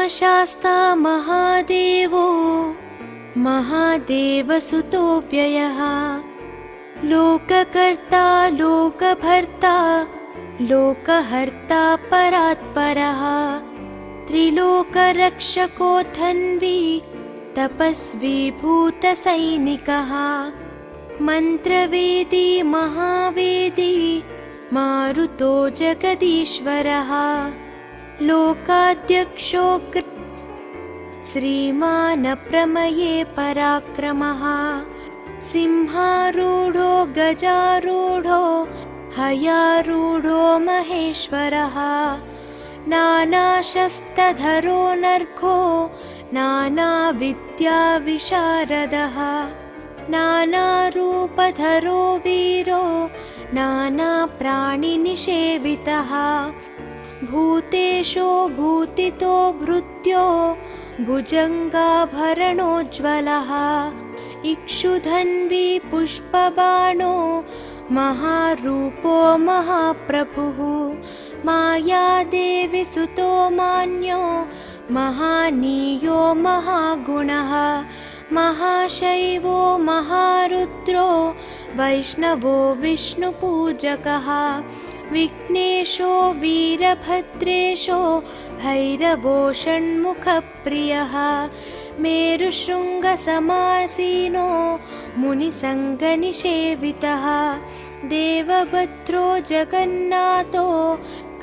महाशास्ता महादेवो महादेवसुतो व्ययः लोककर्ता लोकभर्ता लोकहर्ता परात्परः त्रिलोकरक्षको धन्वी तपस्वी भूतसैनिकः मन्त्रवेदी महावेदी मारुतो जगदीश्वरः लोकाध्यक्षो श्रीमानप्रमये पराक्रमः सिंहारूढो गजारूढो हयारूढो महेश्वरः नानाशस्त्रधरो नर्घो नानाविद्याविशारदः नानारूपधरो वीरो नानाप्राणिनिषेवितः भूतेशो भूतितो भृत्यो भुजङ्गाभरणोज्ज्वलः इक्षुधन्वी पुष्पबाणो महारूपो महाप्रभुः मायादेवी सुतो मान्यो महानीयो महागुणः महाशैवो महारुद्रो वैष्णवो विष्णुपूजकः विघ्नेशो वीरभद्रेशो भैरवो षण्मुखप्रियः मेरुशृङ्गसमासीनो मुनिसङ्गनिषेवितः देवभद्रो जगन्नाथो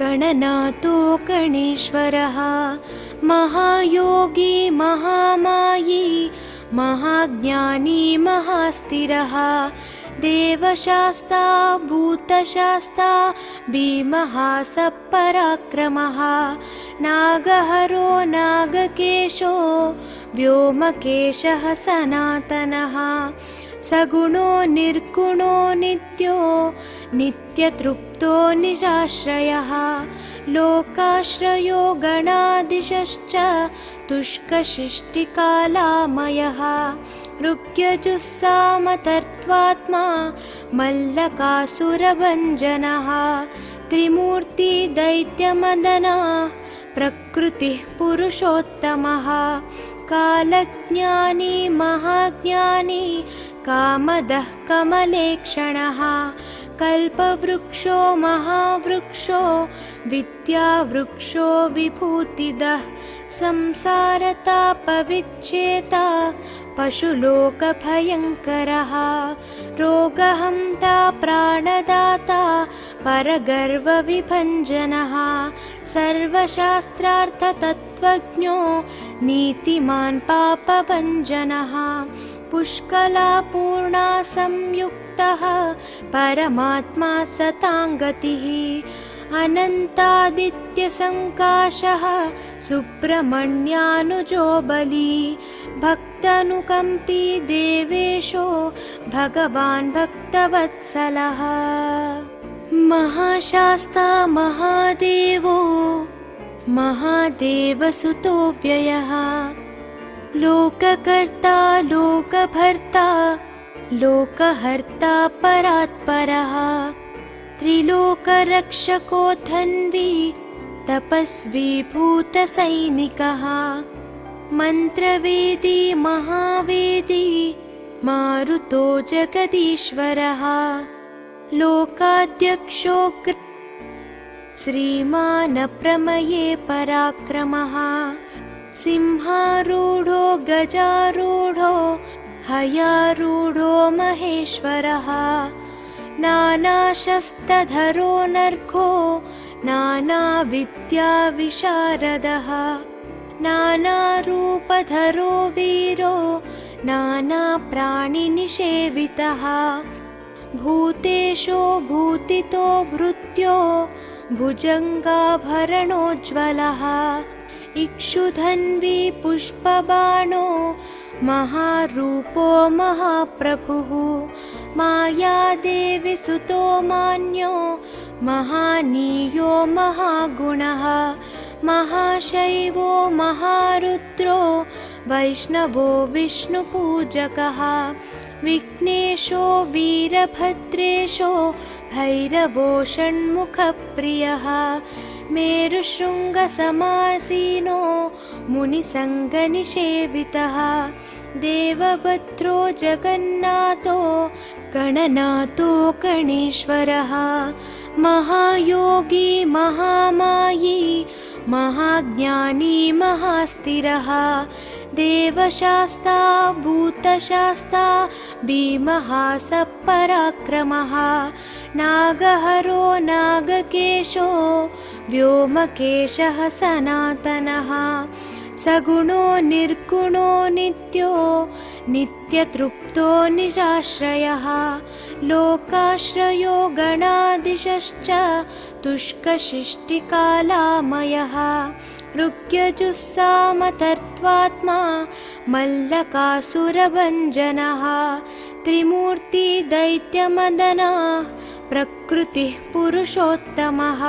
गणनाथो गणेश्वरः महायोगी महामायी महाज्ञानी महास्थिरः देवशास्ता भूतशास्ता भीमः सपराक्रमः नागहरो नागकेशो व्योमकेशः सनातनः सगुणो निर्गुणो नित्यो नित्यतृप्तो निराश्रयः लोकाश्रयो गणाधीशश्च तुष्कशिष्टिकालामयः ऋग्यजुस्सामतर्त्वात्मा मल्लकासुरभञ्जनः त्रिमूर्ति दैत्यमदनः प्रकृतिः पुरुषोत्तमः कालज्ञानी महाज्ञानी कामदः कमलेक्षणः कल्पवृक्षो महावृक्षो विद्यावृक्षो विभूतिदः संसारतापविच्छेता पशुलोकभयङ्करः रोगहन्ता प्राणदाता परगर्वविभञ्जनः सर्वशास्त्रार्थतत्त्वज्ञो नीतिमान् पापभञ्जनः पुष्कलापूर्णा संयुक्तः परमात्मा सताङ्गतिः अनन्तादित्यसङ्काशः सुब्रह्मण्यानुजो बली भक्तानुकम्पी देवेशो भगवान् भक्तवत्सलः महाशास्ता महादेवो महादेवसुतो व्ययः लोककर्ता लोकभर्ता लोकहर्ता परात्परः त्रिलोकरक्षको धन्वी तपस्वी भूतसैनिकः मन्त्रवेदी महावेदी मारुतो जगदीश्वरः लोकाध्यक्षो श्रीमानप्रमये पराक्रमः सिंहारूढो गजारूढो हयारूढो महेश्वरः नानाशस्त्रधरो नर्घो नानाविद्याविशारदः नानारूपधरो वीरो नानाप्राणिनिषेवितः भूतेशो भूतितो भृत्यो भुजङ्गाभरणोज्ज्वलः इक्षुधन्वी पुष्पबाणो महारूपो महाप्रभुः मायादेवी सुतो मान्यो महानीयो महागुणः महाशैवो महारुद्रो वैष्णवो विष्णुपूजकः विघ्नेशो वीरभद्रेशो भैरवो षण्मुखप्रियः मेरुशृङ्गसमासीनो मुनिसङ्गनिषेवितः देवभद्रो जगन्नाथो गणनाथो गणेश्वरः महायोगी महामायी महाज्ञानी महास्थिरः देवशास्ता भूतशास्ता भीमः सपराक्रमः नागहरो नागकेशो व्योमकेशः सनातनः सगुणो निर्गुणो नित्यो नित्यतृप्तो निराश्रयः लोकाश्रयो गणाधीशश्च तुष्कशिष्टिकालामयः ऋग्यजुस्सामतर्त्वात्मा मल्लकासुरभञ्जनः त्रिमूर्तिदैत्यमदनः प्रकृतिः पुरुषोत्तमः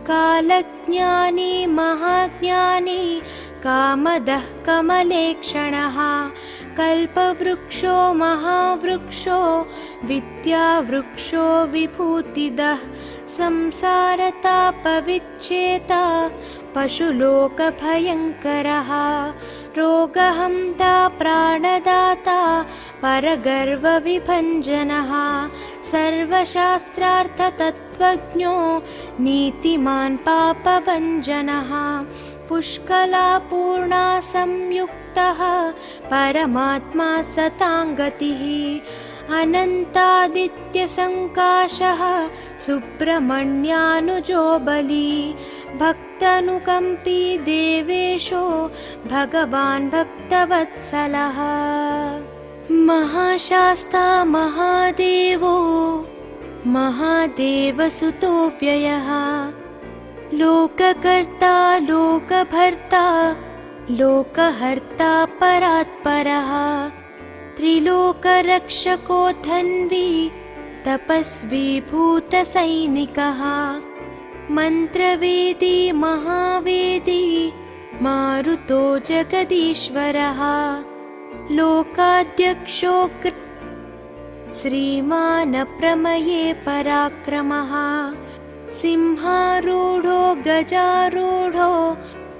कालज्ञानी महाज्ञानी कामदः कमलेक्षणः कल्पवृक्षो महावृक्षो विद्यावृक्षो विभूतिदः संसारतापविच्छेता पशुलोकभयङ्करः रोगहन्ता प्राणदाता परगर्वविभञ्जनः सर्वशास्त्रार्थतत्त्वज्ञो नीतिमान् पापभञ्जनः पुष्कलापूर्णा संयुक्तः परमात्मा सताङ्गतिः अनन्तादित्यसङ्काशः सुब्रह्मण्यानुजो बली भक्तानुकम्पी देवेशो भगवान् भक्तवत्सलः महाशास्ता महादेवो महादेवसुतो व्ययः लोककर्ता लोकभर्ता लोकहर्ता परात्परः त्रिलोकरक्षको धन्वी तपस्वी भूतसैनिकः मन्त्रवेदी महावेदी मारुतो जगदीश्वरः लोकाध्यक्षो श्रीमान् प्रमये पराक्रमः सिंहारूढो गजारूढो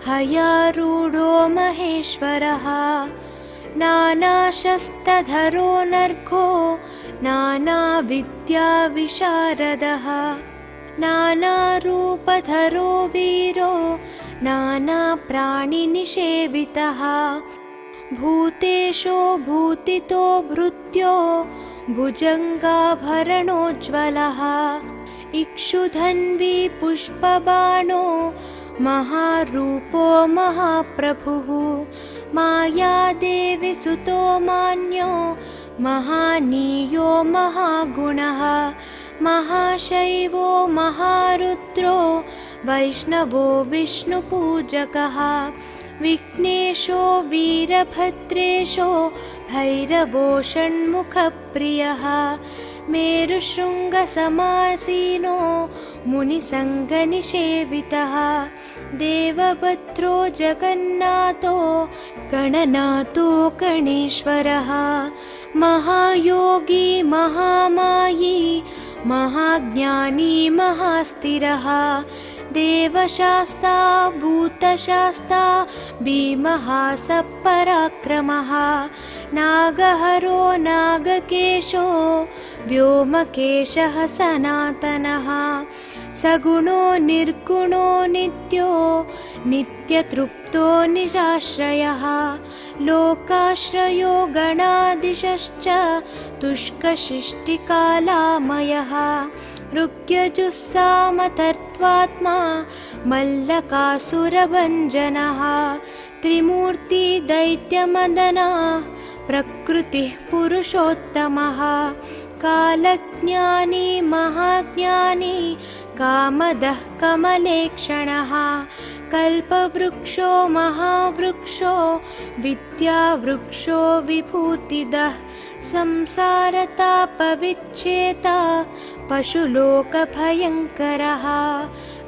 हयारूढो महेश्वरः नानाशस्त्रधरो नर्घो नानाविद्याविशारदः नानारूपधरो वीरो नानाप्राणिनिषेवितः भूतेशो भूतितो भृत्यो भुजङ्गाभरणोज्ज्वलः इक्षुधन्वी पुष्पबाणो महारूपो महाप्रभुः मायादेवी सुतो मान्यो महानीयो महागुणः महाशैवो महारुद्रो वैष्णवो विष्णुपूजकः विघ्नेशो वीरभद्रेशो भैरवो षण्मुखप्रियः मेरुशृङ्गसमासीनो मुनिसङ्गनिषेवितः देवभद्रो जगन्नाथो गणनाथो गणेश्वरः महायोगी महामायी महाज्ञानी महास्थिरः देवशास्ता भूतशास्ता भीमः सपराक्रमः नागहरो नागकेशो व्योमकेशः सनातनः सगुणो निर्गुणो नित्यो नित्यतृप्तो निराश्रयः लोकाश्रयो गणाधीशश्च तुष्कशिष्टिकालामयः ऋग्यजुस्सामतर्त्वात्मा मल्लकासुरभञ्जनः त्रिमूर्तिदैत्यमदनः प्रकृतिः पुरुषोत्तमः कालज्ञानी महाज्ञानी कामदः कमलेक्षणः कल्पवृक्षो महावृक्षो विद्यावृक्षो विभूतिदः संसारतापविच्छेता पशुलोकभयङ्करः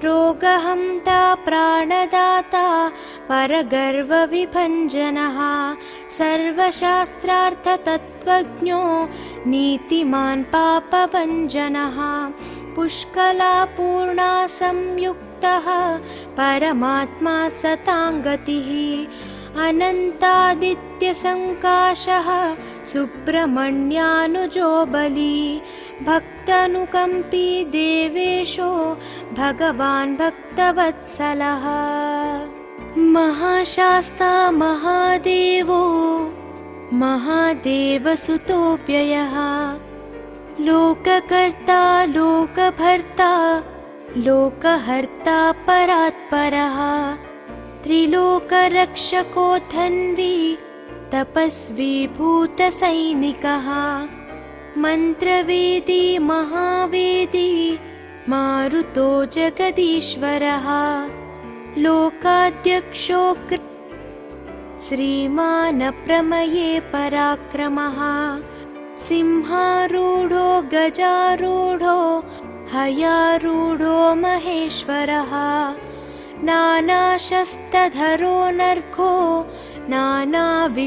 रोगहन्ता प्राणदाता परगर्वविभञ्जनः सर्वशास्त्रार्थतत्त्वज्ञो नीतिमान् पापभञ्जनः पुष्कलापूर्णा संयुक्तः परमात्मा सताङ्गतिः अनन्तादित्यसङ्काशः सुब्रह्मण्यानुजो बली भक्तानुकम्पी देवेशो भगवान् भक्तवत्सलः महाशास्ता महादेवो महादेवसुतो व्ययः लोककर्ता लोकभर्ता लोकहर्ता परात्परः त्रिलोकरक्षको धन्वी तपस्वी भूतसैनिकः मन्त्रवेदी महावेदी मारुतो जगदीश्वरः लोकाध्यक्षो श्रीमान् प्रमये पराक्रमः सिंहारूढो गजारूढो हयारूढो महेश्वरः नानाशस्त्रधरो नर्घो नानाविद्याविशारदः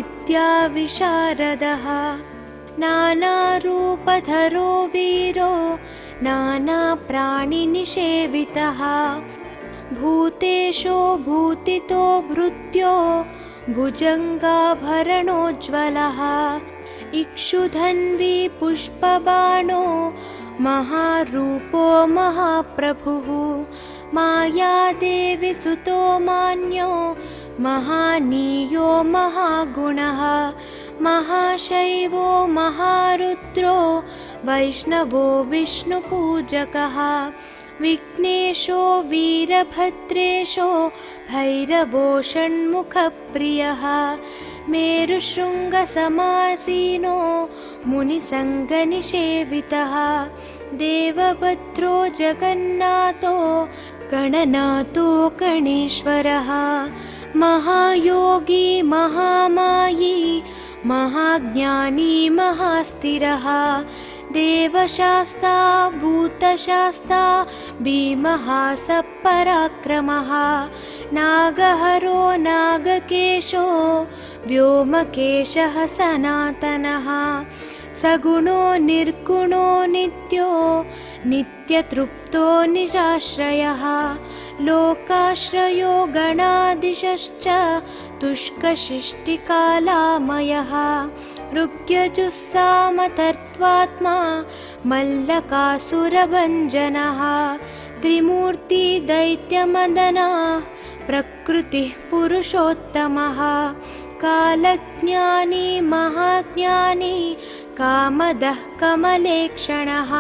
नानारूपधरो वीरो नानाप्राणिनिषेवितः भूतेशो भूतितो भृत्यो भुजङ्गाभरणोज्ज्वलः इक्षुधन्वी पुष्पबाणो महारूपो महाप्रभुः मायादेवी सुतो मान्यो महानीयो महागुणः महाशैवो महारुद्रो वैष्णवो विष्णुपूजकः विघ्नेशो वीरभद्रेशो भैरवो षण्मुखप्रियः मेरुशृङ्गसमासीनो मुनिसङ्गनिषेवितः देवभद्रो जगन्नाथो गणनाथो गणेश्वरः महायोगी महामायी महाज्ञानी महास्थिरः देवशास्ता भूतशास्ता भीमः सपराक्रमः नागहरो नागकेशो व्योमकेशः सनातनः सगुणो निर्गुणो नित्यो नित्यतृप्तो निराश्रयः लोकाश्रयो गणाधीशश्च तुष्कशिष्टिकालामयः ऋग्यजुस्सामतर्त्वात्मा मल्लकासुरभञ्जनः त्रिमूर्ति दैत्यमदनः प्रकृतिः पुरुषोत्तमः कालज्ञानी महाज्ञानी कामदः कमलेक्षणः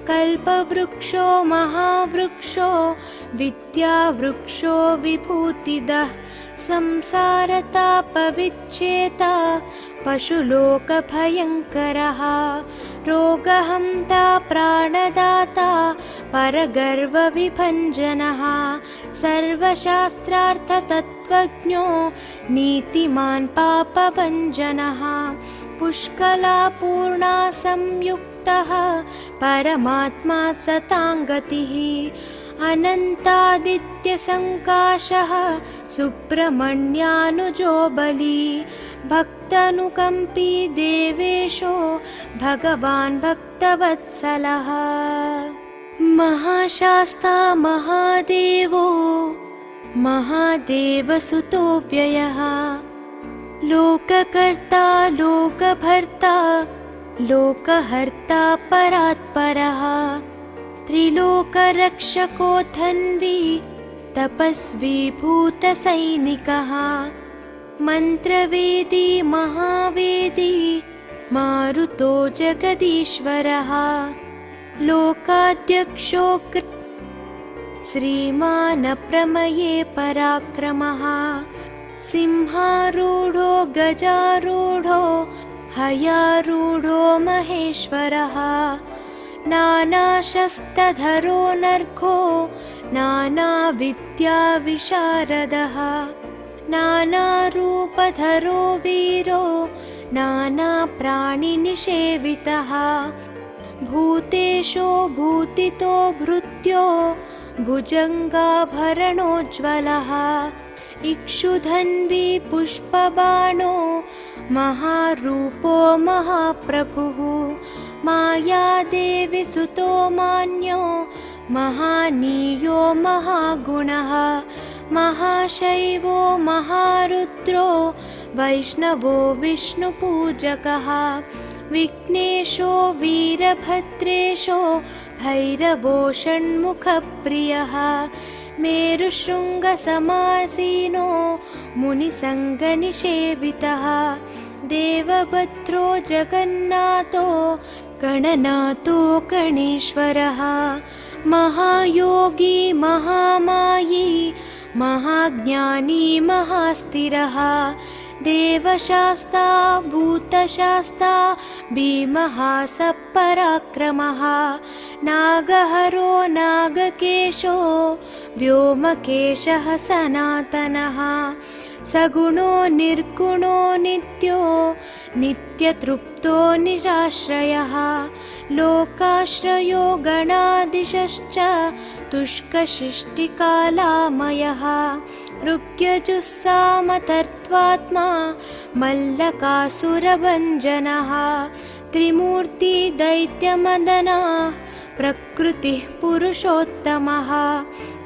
कल्पवृक्षो महावृक्षो विद्यावृक्षो विभूतिदः संसारतापविच्छेता पशुलोकभयङ्करः रोगहन्ता प्राणदाता परगर्वविभञ्जनः सर्वशास्त्रार्थतत्त्वज्ञो नीतिमान् पापभञ्जनः पुष्कलापूर्णा संयुक्तः परमात्मा सताङ्गतिः अनन्तादित्यसङ्काशः सुब्रह्मण्यानुजो बली भक्तानुकम्पी देवेशो भगवान् भक्तवत्सलः महाशास्ता महादेवो महादेवसुतो व्ययः लोककर्ता लोकभर्ता लोकहर्ता परात्परः त्रिलोकरक्षको धन्वी तपस्वी भूतसैनिकः मन्त्रवेदी महावेदी मारुतो जगदीश्वरः लोकाध्यक्षो श्रीमान् प्रमये पराक्रमः सिंहारूढो गजारूढो हयारूढो महेश्वरः नानाशस्त्रधरो नर्घो नानाविद्याविशारदः नानारूपधरो वीरो नानाप्राणिनिषेवितः भूतेशो भूतितो भृत्यो भुजङ्गाभरणोज्ज्वलः इक्षुधन्वी पुष्पबाणो महारूपो महाप्रभुः मायादेवी सुतो मान्यो महानीयो महागुणः महाशैवो महारुद्रो वैष्णवो विष्णुपूजकः विघ्नेशो वीरभद्रेशो भैरवो षण्मुखप्रियः मेरुशृङ्गसमासीनो मुनिसङ्गनिषेवितः देवभद्रो जगन्नाथो गणनाथो गणेश्वरः महायोगी महामायी महाज्ञानी महास्थिरः देवशास्ता भूतशास्ता भीमः सपराक्रमः नागहरो नागकेशो व्योमकेशः सनातनः सगुणो निर्गुणो नित्यो नित्यतृप्तो निराश्रयः लोकाश्रयो गणाधीशश्च तुष्कशिष्टिकालामयः ऋग्यजुस्सामतर्त्वात्मा मल्लकासुरभञ्जनः त्रिमूर्ति दैत्यमदनः प्रकृतिः पुरुषोत्तमः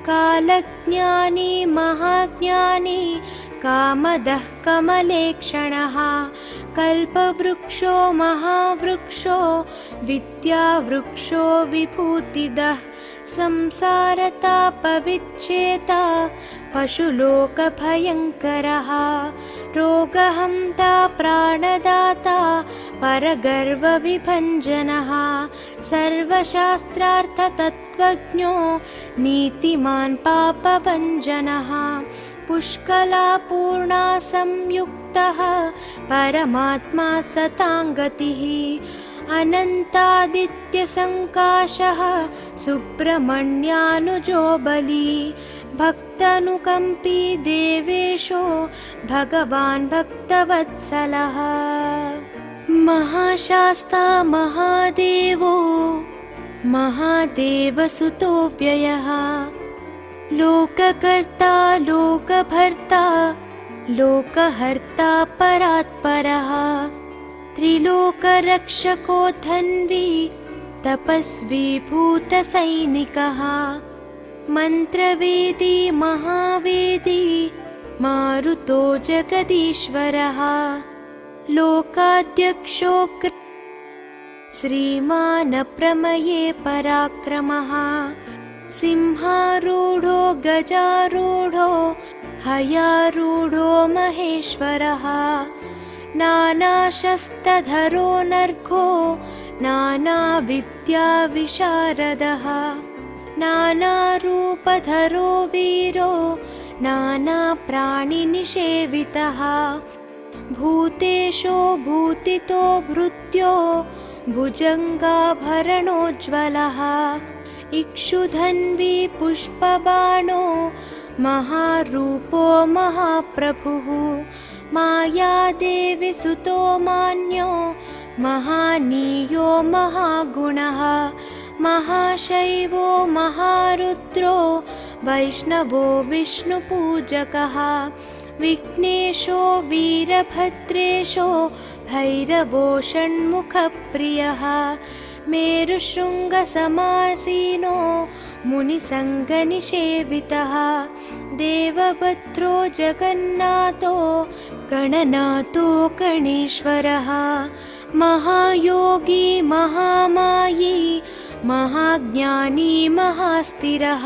कालज्ञानी महाज्ञानी कामदः कमलेक्षणः कल्पवृक्षो महावृक्षो विद्यावृक्षो विभूतिदः संसारतापविच्छेता पशुलोकभयङ्करः रोगहन्ता प्राणदाता परगर्वविभञ्जनः सर्वशास्त्रार्थतत्त्वज्ञो नीतिमान् पापभञ्जनः पुष्कलापूर्णा संयुक्तः परमात्मा सताङ्गतिः अनन्तादित्यसङ्काशः सुब्रह्मण्यानुजो बली भक्तानुकम्पी देवेशो भगवान् भक्तवत्सलः महाशास्ता महादेवो महादेवसुतो व्ययः लोककर्ता लोकभर्ता लोकहर्ता परात्परः त्रिलोकरक्षको धन्वी तपस्वी भूतसैनिकः मन्त्रवेदी महावेदी मारुतो जगदीश्वरः लोकाध्यक्षो श्रीमान् प्रमये पराक्रमः सिंहारूढो गजारूढो हयारूढो महेश्वरः नानाशस्त्रधरो नर्घो नानाविद्याविशारदः नानारूपधरो वीरो नानाप्राणिनिषेवितः भूतेशो भूतितो भृत्यो भुजङ्गाभरणोज्ज्वलः इक्षुधन्वी पुष्पबाणो महारूपो महाप्रभुः मायादेवी सुतो मान्यो महानीयो महागुणः महाशैवो महारुद्रो वैष्णवो विष्णुपूजकः विघ्नेशो वीरभद्रेशो भैरवो षण्मुखप्रियः मेरुशृङ्गसमासीनो मुनिसङ्गनिषेवितः देवभद्रो जगन्नाथो गणनाथो गणेश्वरः महायोगी महामायी महाज्ञानी महास्थिरः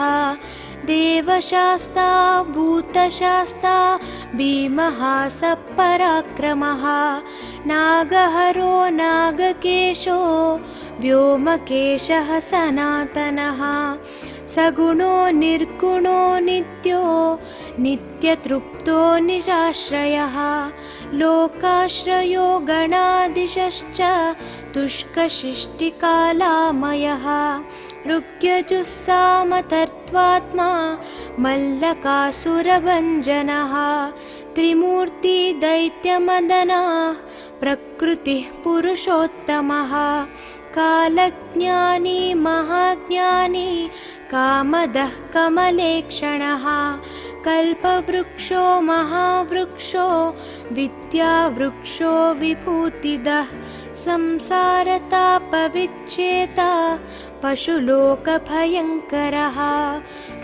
देवशास्ता भूतशास्ता भीमः सपराक्रमः नागहरो नागकेशो व्योमकेशः सनातनः सगुणो निर्गुणो नित्यो नित्यतृप्तो निराश्रयः लोकाश्रयो गणाधीशश्च तुष्कशिष्टिकालामयः ऋग्यजुस्सामतर्त्वात्मा मल्लकासुरभञ्जनः त्रिमूर्ति दैत्यमदनः प्रकृतिः पुरुषोत्तमः कालज्ञानी महाज्ञानी कामदः कमलेक्षणः कल्पवृक्षो महावृक्षो विद्यावृक्षो विभूतिदः संसारतापविच्छेता पशुलोकभयङ्करः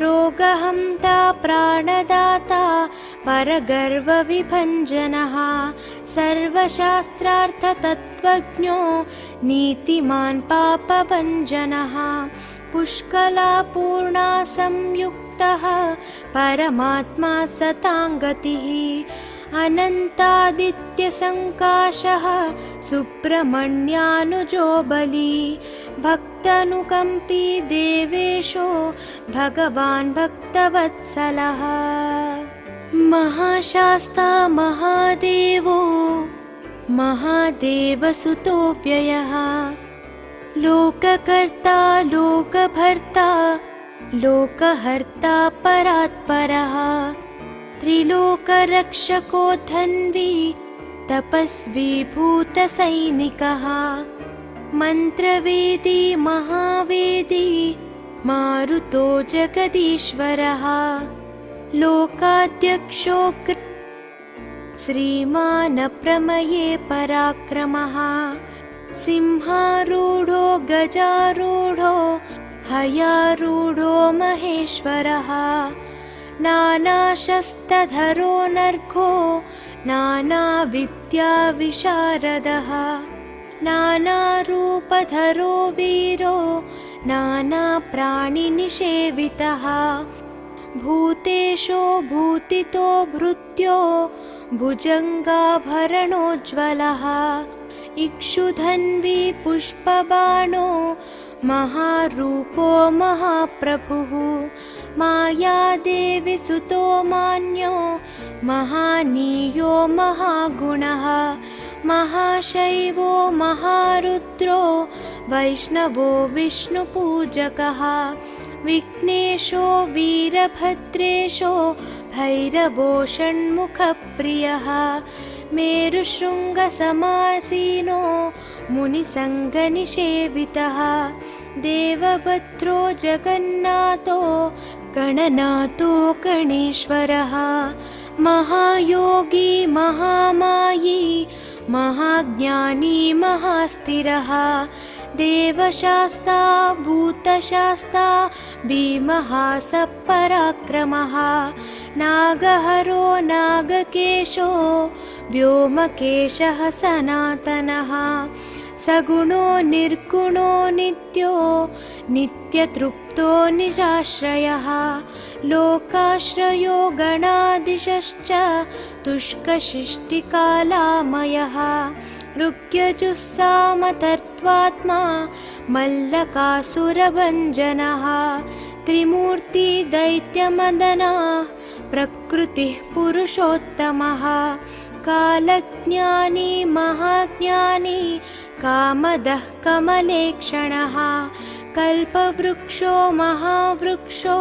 रोगहन्ता प्राणदाता परगर्वविभञ्जनः सर्वशास्त्रार्थतत्त्वज्ञो नीतिमान् पापभञ्जनः पुष्कलापूर्णा संयुक्तः परमात्मा सताङ्गतिः अनन्तादित्यसङ्काशः सुब्रह्मण्यानुजो बली भक्तानुकम्पी देवेशो भगवान् भक्तवत्सलः महाशास्ता महादेवो महादेवसुतो व्ययः लोककर्ता लोकभर्ता लोकहर्ता परात्परः त्रिलोकरक्षको धन्वी तपस्वी भूतसैनिकः मन्त्रवेदी महावेदी मारुतो जगदीश्वरः लोकाध्यक्षो श्रीमान् प्रमये पराक्रमः सिंहारूढो गजारूढो हयारूढो महेश्वरः नानाशस्त्रधरो नर्घो नानाविद्याविशारदः नानारूपधरो वीरो नानाप्राणिनिषेवितः भूतेशो भूतितो भृत्यो भुजङ्गाभरणोज्ज्वलः इक्षुधन्वी पुष्पबाणो महारूपो महाप्रभुः मायादेवी सुतो मान्यो महानीयो महागुणः महाशैवो महारुद्रो वैष्णवो विष्णुपूजकः विघ्नेशो वीरभद्रेशो भैरवो षण्मुखप्रियः मेरुशृङ्गसमासीनो मुनिसङ्गनिषेवितः देवभद्रो जगन्नाथो गणनाथो गणेश्वरः महायोगी महामायी महाज्ञानी महास्थिरः देवशास्ता भूतशास्ता भीमः सपराक्रमः नागहरो नागकेशो व्योमकेशः सनातनः सगुणो निर्गुणो नित्यो नित्यतृप्तो निराश्रयः लोकाश्रयो गणाधीशश्च तुष्कशिष्टिकालामयः ऋग्यजुस्सामतर्त्वात्मा मल्लकासुरभञ्जनः त्रिमूर्ति दैत्यमदनः प्रकृतिः पुरुषोत्तमः कालज्ञानी महाज्ञानी कामदः कमलेक्षणः कल्पवृक्षो महावृक्षो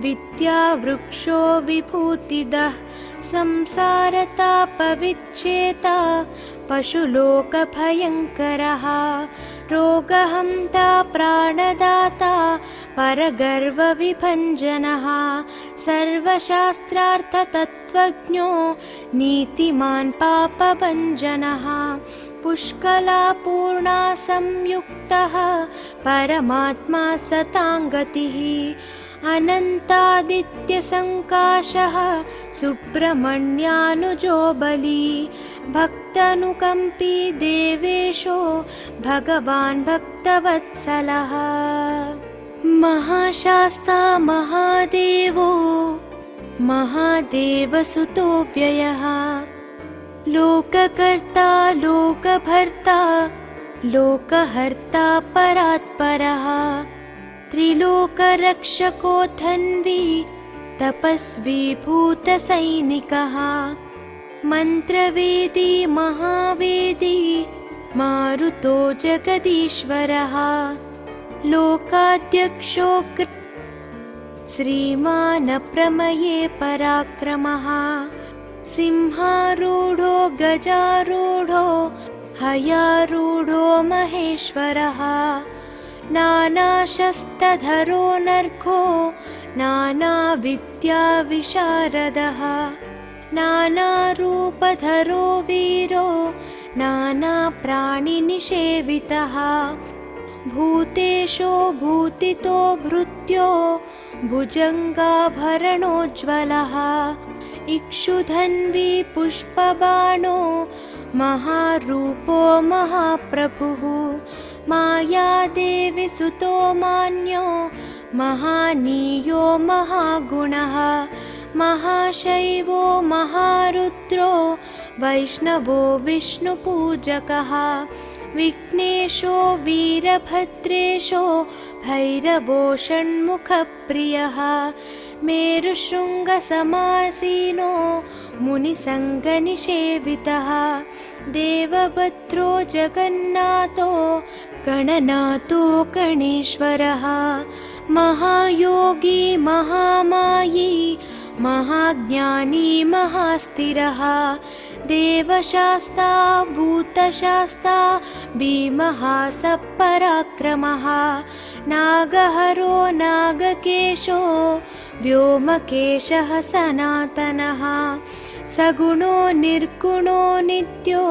विद्यावृक्षो विभूतिदः संसारतापविच्छेता पशुलोकभयङ्करः रोगहन्ता प्राणदाता परगर्वविभञ्जनः सर्वशास्त्रार्थतत्त्वज्ञो नीतिमान् पापभञ्जनः पुष्कलापूर्णा संयुक्तः परमात्मा सताङ्गतिः अनन्तादित्यसङ्काशः सुब्रह्मण्यानुजो बली भक्तानुकम्पी देवेशो भगवान् भक्तवत्सलः महाशास्ता महादेवो महादेवसुतो व्ययः लोककर्ता लोकभर्ता लोकहर्ता परात्परः त्रिलोकरक्षको धन्वी तपस्वी भूतसैनिकः मन्त्रवेदी महावेदी मारुतो जगदीश्वरः लोकाध्यक्षो श्रीमान् प्रमये पराक्रमः सिंहारूढो गजारूढो हयारूढो महेश्वरः नानाशस्त्रधरो नर्घो नानाविद्याविशारदः नानारूपधरो वीरो नानाप्राणिनिषेवितः भूतेशो भूतितो भृत्यो भुजङ्गाभरणोज्ज्वलः इक्षुधन्वी पुष्पबाणो महारूपो महाप्रभुः मायादेवी सुतो मान्यो महानीयो महागुणः महाशैवो महारुद्रो वैष्णवो विष्णुपूजकः विघ्नेशो वीरभद्रेशो भैरवो षण्मुखप्रियः मेरुशृङ्गसमासीनो मुनिसङ्गनिषेवितः देवभद्रो जगन्नाथो गणनाथो गणेश्वरः महायोगी महामायी महाज्ञानी महास्थिरः देवशास्ता भूतशास्ता भीमः सपराक्रमः नागहरो नागकेशो व्योमकेशः सनातनः सगुणो निर्गुणो नित्यो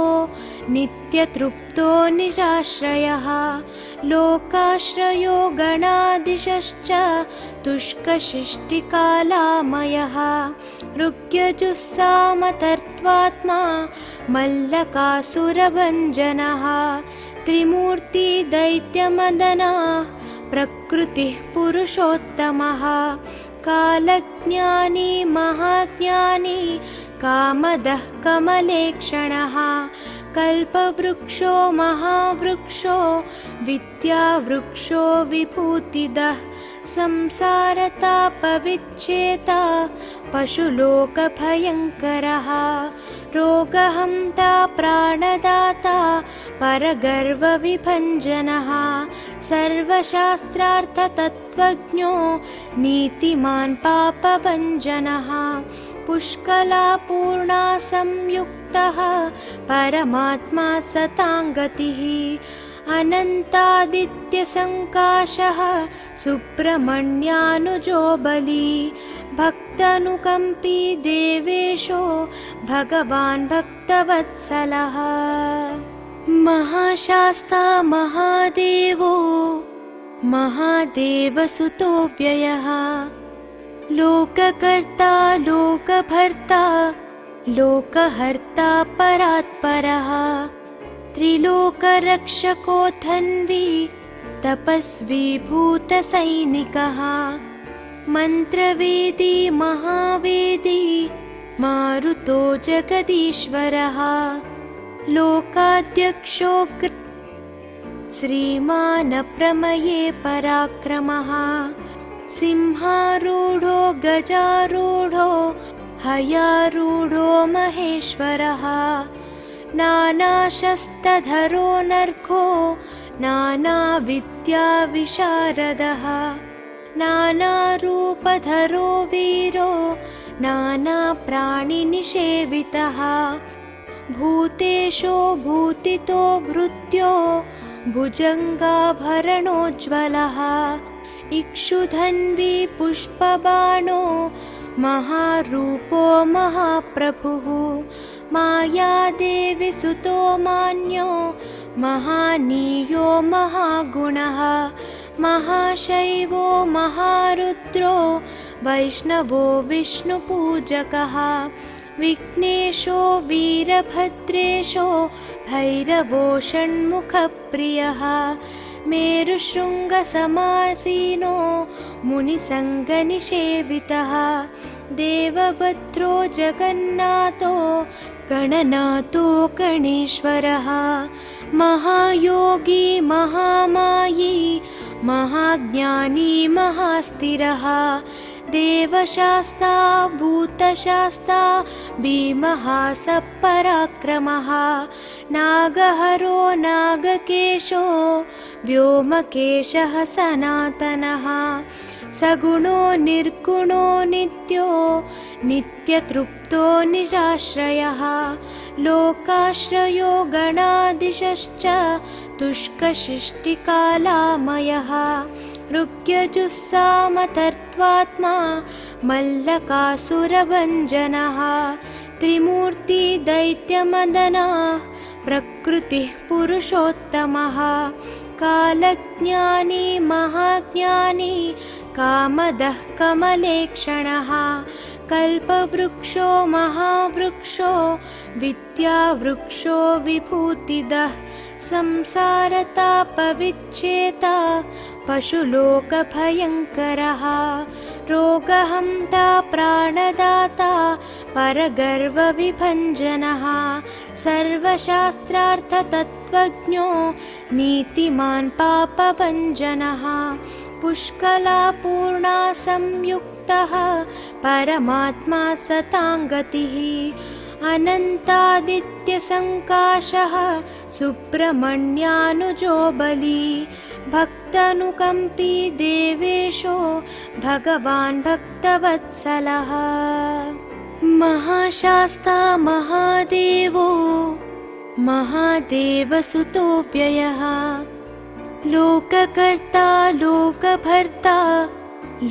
नित्यतृप्तो निराश्रयः लोकाश्रयो गणाधीशश्च तुष्कशिष्टिकालामयः ऋग्यजुस्सामतर्त्वात्मा मल्लकासुरभञ्जनः त्रिमूर्ति दैत्यमदनः प्रकृतिः पुरुषोत्तमः कालज्ञानी महाज्ञानी कामदः कमलेक्षणः कल्पवृक्षो महावृक्षो विद्यावृक्षो विभूतिदः संसारतापविच्छेता पशुलोकभयङ्करः रोगहन्ता प्राणदाता परगर्वविभञ्जनः सर्वशास्त्रार्थतत्त्वज्ञो नीतिमान् पापभञ्जनः पुष्कलापूर्णा संयुक्तः परमात्मा सताङ्गतिः अनन्तादित्यसङ्काशः सुब्रह्मण्यानुजो बली भक्तानुकम्पी देवेशो भगवान् भक्तवत्सलः महाशास्ता महादेवो महादेवसुतो व्ययः लोककर्ता लोकभर्ता लोकहर्ता परात्परः त्रिलोकरक्षको धन्वी तपस्वी भूतसैनिकः मन्त्रवेदी महावेदी मारुतो जगदीश्वरः लोकाध्यक्षो श्रीमानप्रमये पराक्रमः सिंहारूढो गजारूढो हयारूढो महेश्वरः नानाशस्त्रधरो नर्घो नानाविद्याविशारदः नानारूपधरो वीरो नानाप्राणिनिषेवितः भूतेशो भूतितो भृत्यो भुजङ्गाभरणोज्ज्वलः इक्षुधन्वी पुष्पबाणो महारूपो महाप्रभुः मायादेवी सुतो मान्यो महानीयो महागुणः महाशैवो महारुद्रो वैष्णवो विष्णुपूजकः विघ्नेशो वीरभद्रेशो भैरवो षण्मुखप्रियः मेरुशृङ्गसमासीनो मुनिसङ्गनिषेवितः देवभद्रो जगन्नाथो गणनाथो गणेश्वरः महायोगी महामायी महाज्ञानी महास्थिरः देवशास्ता भूतशास्ता भीमः सपराक्रमः नागहरो नागकेशो व्योमकेशः सनातनः सगुणो निर्गुणो नित्यो नित्यतृप्तो निराश्रयः लोकाश्रयो गणाधीशश्च तुष्कशिष्टिकालामयः ऋग्यजुस्सामतर्त्वात्मा मल्लकासुरभञ्जनः त्रिमूर्ति दैत्यमदनः प्रकृतिः पुरुषोत्तमः कालज्ञानी महाज्ञानी कामदः कमलेक्षणः कल्पवृक्षो महावृक्षो विद्यावृक्षो विभूतिदः संसारतापविच्छेता पशुलोकभयङ्करः रोगहन्ता प्राणदाता परगर्वविभञ्जनः सर्वशास्त्रार्थतत्त्वज्ञो नीतिमान् पापभञ्जनः पुष्कलापूर्णा संयुक्तः परमात्मा सताङ्गतिः अनन्तादित्यसङ्काशः सुब्रह्मण्यानुजो बली भक्तानुकम्पी देवेशो भगवान् भक्तवत्सलः महाशास्ता महादेवो महादेवसुतो व्ययः लोककर्ता लोकभर्ता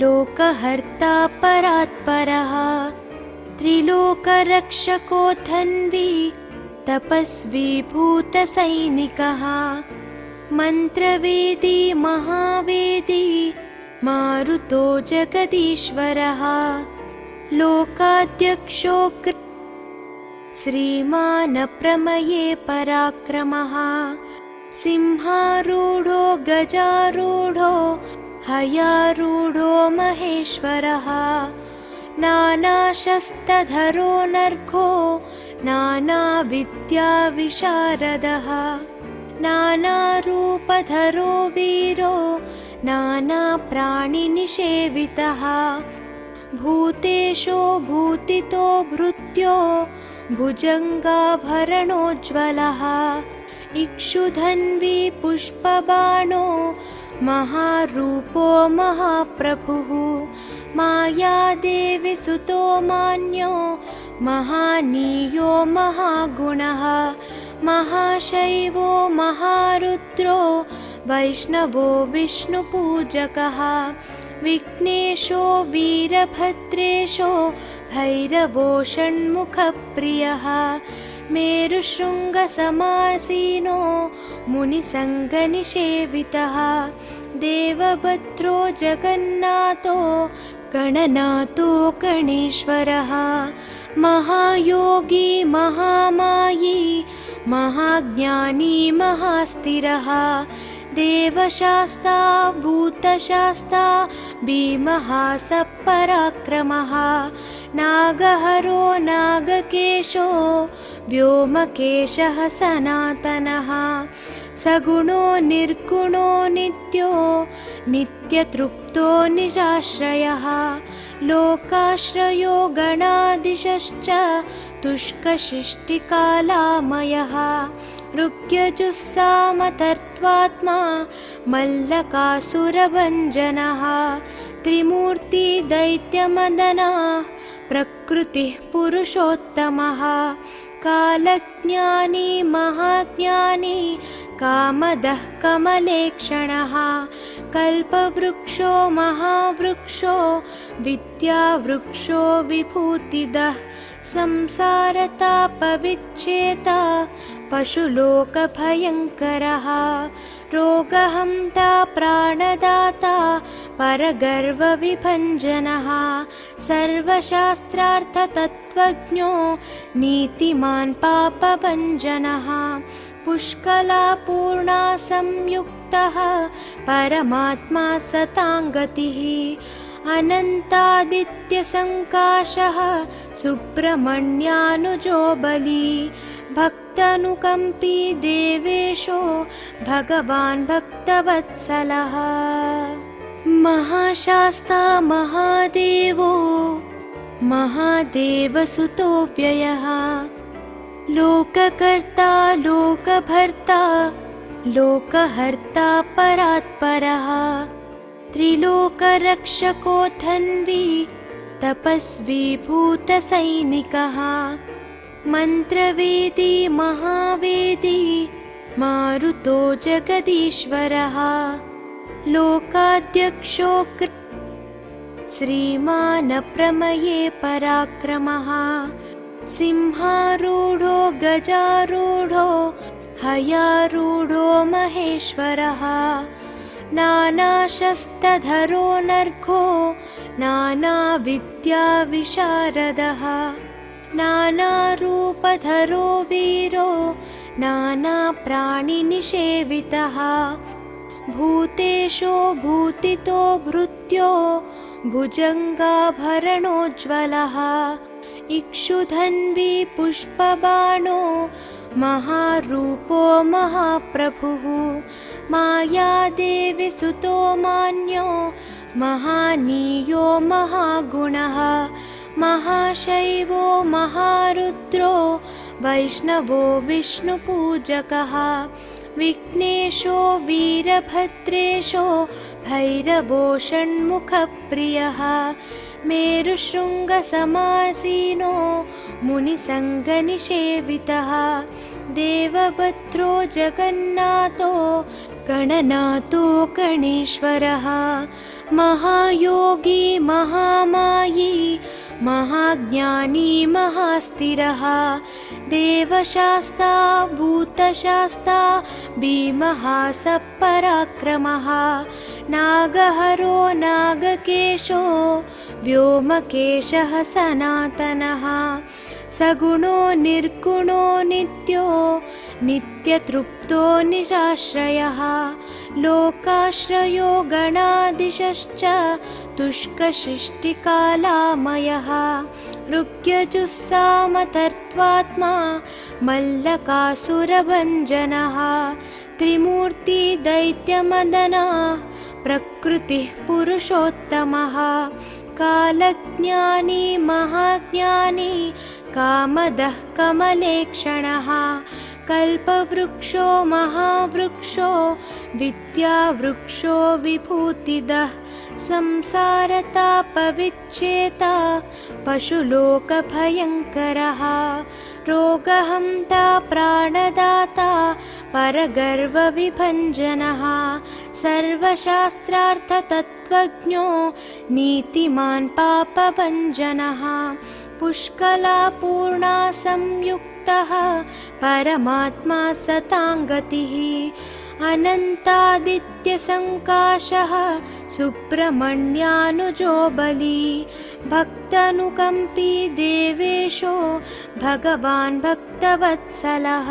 लोकहर्ता परात्परः त्रिलोकरक्षको धन्वी तपस्वी भूतसैनिकः मन्त्रवेदी महावेदी मारुतो जगदीश्वरः लोकाध्यक्षो श्रीमान् प्रमये पराक्रमः सिंहारूढो गजारूढो हयारूढो महेश्वरः नानाशस्त्रधरो नर्घो नानाविद्याविशारदः नानारूपधरो वीरो नानाप्राणिनिषेवितः भूतेशो भूतितो भृत्यो भुजङ्गाभरणोज्ज्वलः इक्षुधन्वी पुष्पबाणो महारूपो महाप्रभुः मायादेवी सुतो मान्यो महानीयो महागुणः महाशैवो महारुद्रो वैष्णवो विष्णुपूजकः विघ्नेशो वीरभद्रेशो भैरवो षण्मुखप्रियः मेरुशृङ्गसमासीनो मुनिसङ्गनिषेवितः देवभद्रो जगन्नाथो गणनाथो गणेश्वरः महायोगी महामायी महाज्ञानी महास्थिरः देवशास्ता भूतशास्ता भीमः सपराक्रमः नागहरो नागकेशो व्योमकेशः सनातनः सगुणो निर्गुणो नित्यो नित्यतृप्तो निराश्रयः लोकाश्रयो गणाधीशश्च तुष्कशिष्टिकालामयः ऋग्यजुस्सामतर्त्वात्मा मल्लकासुरभञ्जनः त्रिमूर्ति दैत्यमदनः प्रकृतिः पुरुषोत्तमः कालज्ञानी महाज्ञानी कामदः कमलेक्षणः कल्पवृक्षो महावृक्षो विद्यावृक्षो विभूतिदः संसारतापविच्छेता पशुलोकभयङ्करः रोगहन्ता प्राणदाता परगर्वविभञ्जनः सर्वशास्त्रार्थतत्त्वज्ञो नीतिमान् पापभञ्जनः पुष्कलापूर्णा संयुक्तः परमात्मा सताङ्गतिः अनन्तादित्यसङ्काशः सुब्रह्मण्यानुजो बली भक्तानुकम्पी देवेशो भगवान् भक्तवत्सलः महाशास्ता महादेवो महादेवसुतो व्ययः लोककर्ता लोकभर्ता लोकहर्ता परात्परः त्रिलोकरक्षको धन्वी तपस्वी भूतसैनिकः मन्त्रवेदी महावेदी मारुतो जगदीश्वरः लोकाध्यक्षो श्रीमान् प्रमये पराक्रमः सिंहारूढो गजारूढो हयारूढो महेश्वरः नानाशस्त्रधरो नर्घो नानाविद्याविशारदः नानारूपधरो वीरो नानाप्राणिनिषेवितः भूतेशो भूतितो भृत्यो भुजङ्गाभरणोज्ज्वलः इक्षुधन्वी पुष्पबाणो महारूपो महाप्रभुः मायादेवी सुतो मान्यो महानीयो महागुणः महाशैवो महारुद्रो वैष्णवो विष्णुपूजकः विघ्नेशो वीरभद्रेशो भैरवो षण्मुखप्रियः मेरुशृङ्गसमासीनो मुनिसङ्गनिषेवितः देवभद्रो जगन्नाथो गणनाथो गणेश्वरः महायोगी महामायी महाज्ञानी महास्थिरः देवशास्ता भूतशास्ता भीमः सपराक्रमः नागहरो नागकेशो व्योमकेशः सनातनः सगुणो निर्गुणो नित्यो नित्यतृप्तो निराश्रयः लोकाश्रयो गणाधीशश्च तुष्कसृष्टिकालामयः ऋग्यजुस्सामतर्त्वात्मा मल्लकासुरभञ्जनः त्रिमूर्ति दैत्यमदनः प्रकृतिः पुरुषोत्तमः कालज्ञानी महाज्ञानी कामदः कमलेक्षणः कल्पवृक्षो महावृक्षो विद्यावृक्षो विभूतिदः संसारतापविच्छेता पशुलोकभयङ्करः रोगहन्ता प्राणदाता परगर्वविभञ्जनः सर्वशास्त्रार्थतत्त्वज्ञो नीतिमान् पापभञ्जनः पुष्कलापूर्णा संयुक्तः परमात्मा सताङ्गतिः अनन्तादित्यसङ्काशः सुब्रह्मण्यानुजो बली भक्तानुकम्पी देवेशो भगवान् भक्तवत्सलः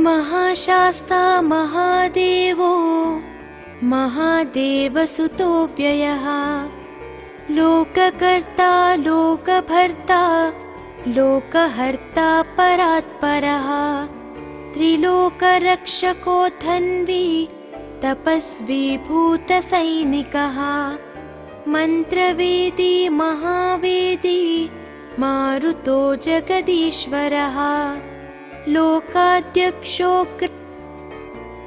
महाशास्ता महादेवो महादेवसुतो व्ययः लोककर्ता लोकभर्ता लोकहर्ता परात्परः त्रिलोकरक्षको धन्वी तपस्वी भूतसैनिकः मन्त्रवेदी महावेदी मारुतो जगदीश्वरः लोकाध्यक्षो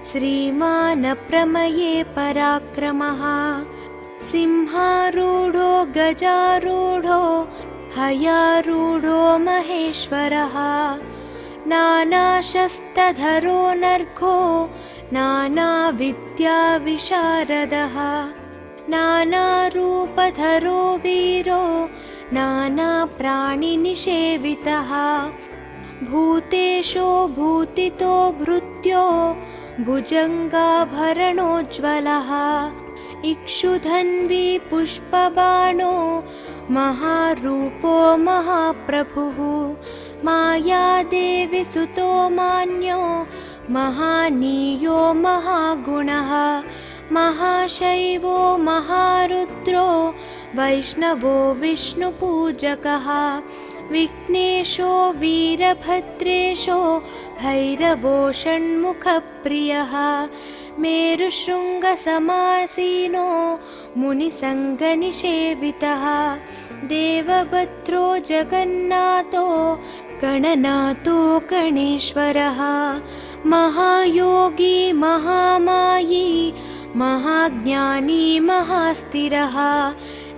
श्रीमान् प्रमये पराक्रमः सिंहारूढो गजारूढो हयारूढो महेश्वरः नानाशस्त्रधरो नर्घो नानाविद्याविशारदः नानारूपधरो वीरो नानाप्राणिनिषेवितः भूतेशो भूतितो भृत्यो भुजङ्गाभरणोज्ज्वलः इक्षुधन्वी पुष्पबाणो महारूपो महाप्रभुः मायादेवी सुतो मान्यो महानीयो महागुणः महाशैवो महारुद्रो वैष्णवो विष्णुपूजकः विघ्नेशो वीरभद्रेशो भैरवो षण्मुखप्रियः मेरुशृङ्गसमासीनो मुनिसङ्गनिषेवितः देवभद्रो जगन्नाथो गणनाथो गणेश्वरः महायोगी महामायी महाज्ञानी महास्थिरः